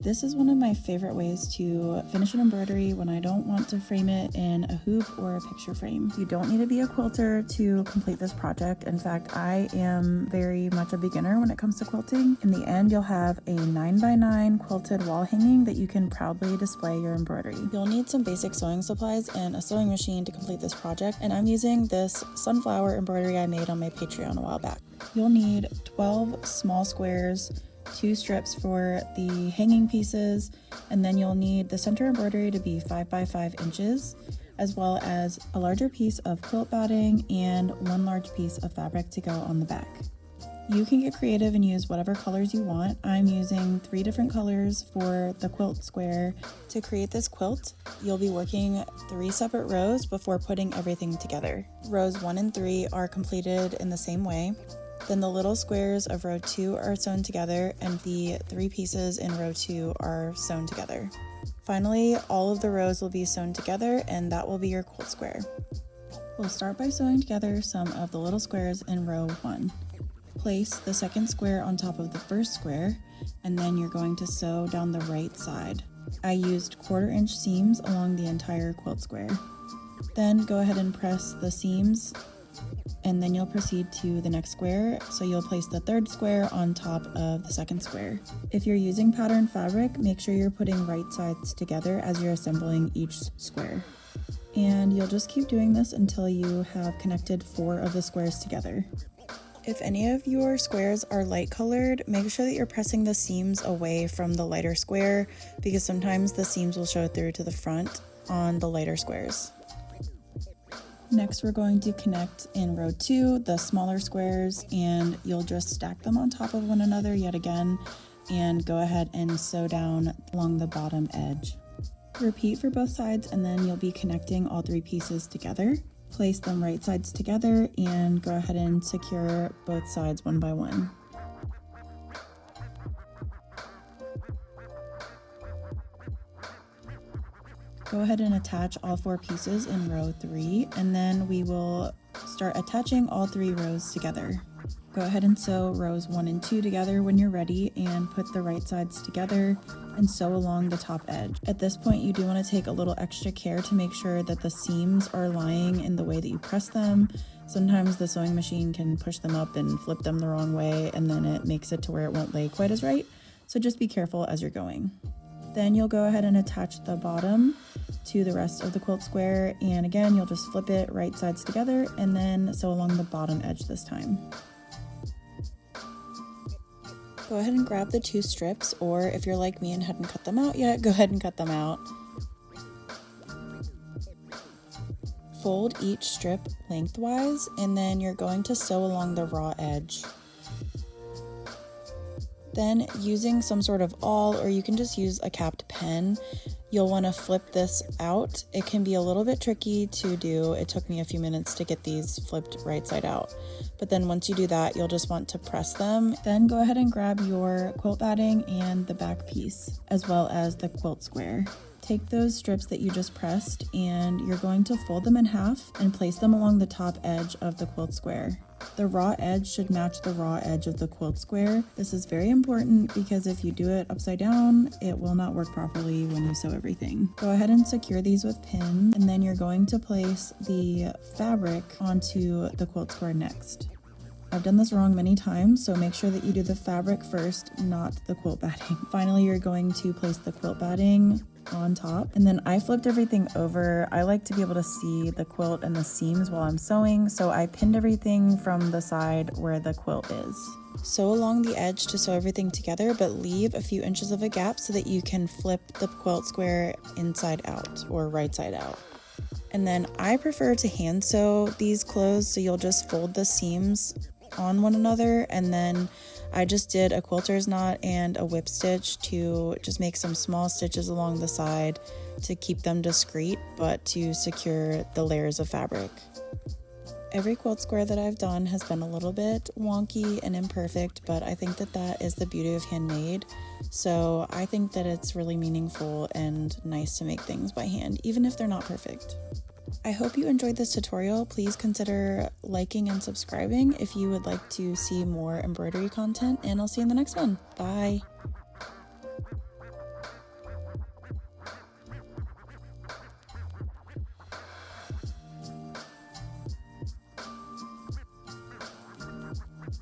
This is one of my favorite ways to finish an embroidery when I don't want to frame it in a hoop or a picture frame. You don't need to be a quilter to complete this project. In fact, I am very much a beginner when it comes to quilting. In the end, you'll have a 9x9 quilted wall hanging that you can proudly display your embroidery. You'll need some basic sewing supplies and a sewing machine to complete this project, and I'm using this sunflower embroidery I made on my Patreon a while back. You'll need 12 small squares, 2 strips for the hanging pieces, and then you'll need the center embroidery to be 5 by 5 inches, as well as a larger piece of quilt batting and 1 large piece of fabric to go on the back. You can get creative and use whatever colors you want. I'm using 3 different colors for the quilt square. To create this quilt, you'll be working 3 separate rows before putting everything together. Rows 1 and 3 are completed in the same way. Then the little squares of row 2 are sewn together, and the 3 pieces in row 2 are sewn together. Finally, all of the rows will be sewn together, and that will be your quilt square. We'll start by sewing together some of the little squares in row 1. Place the second square on top of the first square, and then you're going to sew down the right side. I used 1/4 inch seams along the entire quilt square. Then go ahead and press the seams, and then you'll proceed to the next square. So you'll place the third square on top of the second square. If you're using pattern fabric, make sure you're putting right sides together as you're assembling each square. And you'll just keep doing this until you have connected 4 of the squares together. If any of your squares are light colored, make sure that you're pressing the seams away from the lighter square, because sometimes the seams will show through to the front on the lighter squares. Next, we're going to connect in row 2 the smaller squares, and you'll just stack them on top of one another yet again, and go ahead and sew down along the bottom edge. Repeat for both sides, and then you'll be connecting all 3 pieces together. Place them right sides together and go ahead and secure both sides one by one. Go ahead and attach all 4 pieces in row 3, and then we will start attaching all 3 rows together. Go ahead and sew rows 1 and 2 together when you're ready, and put the right sides together and sew along the top edge. At this point, you do want to take a little extra care to make sure that the seams are lying in the way that you press them. Sometimes the sewing machine can push them up and flip them the wrong way, and then it makes it to where it won't lay quite as right. So just be careful as you're going. Then you'll go ahead and attach the bottom to the rest of the quilt square, and again you'll just flip it right sides together and then sew along the bottom edge this time. Go ahead and grab the 2 strips, or if you're like me and hadn't cut them out yet, go ahead and cut them out. Fold each strip lengthwise, and then you're going to sew along the raw edge. Then, using some sort of awl, or you can just use a capped pen, you'll want to flip this out. It can be a little bit tricky to do. It took me a few minutes to get these flipped right side out. But then once you do that, you'll just want to press them. Then go ahead and grab your quilt batting and the back piece, as well as the quilt square. Take those strips that you just pressed, and you're going to fold them in half and place them along the top edge of the quilt square. The raw edge should match the raw edge of the quilt square. This is very important because if you do it upside down, it will not work properly when you sew everything. Go ahead and secure these with pins, and then you're going to place the fabric onto the quilt square next. I've done this wrong many times, so make sure that you do the fabric first, not the quilt batting. Finally, you're going to place the quilt batting on top, and then I flipped everything over. I like to be able to see the quilt and the seams while I'm sewing, so I pinned everything from the side where the quilt is. Sew along the edge to sew everything together, but leave a few inches of a gap so that you can flip the quilt square inside out or right side out. And then I prefer to hand sew these clothes, so you'll just fold the seams on one another, and then I just did a quilter's knot and a whip stitch to just make some small stitches along the side to keep them discreet, but to secure the layers of fabric. Every quilt square that I've done has been a little bit wonky and imperfect, but I think that that is the beauty of handmade. So I think that it's really meaningful and nice to make things by hand, even if they're not perfect. I hope you enjoyed this tutorial. Please consider liking and subscribing if you would like to see more embroidery content, and I'll see you in the next one. Bye!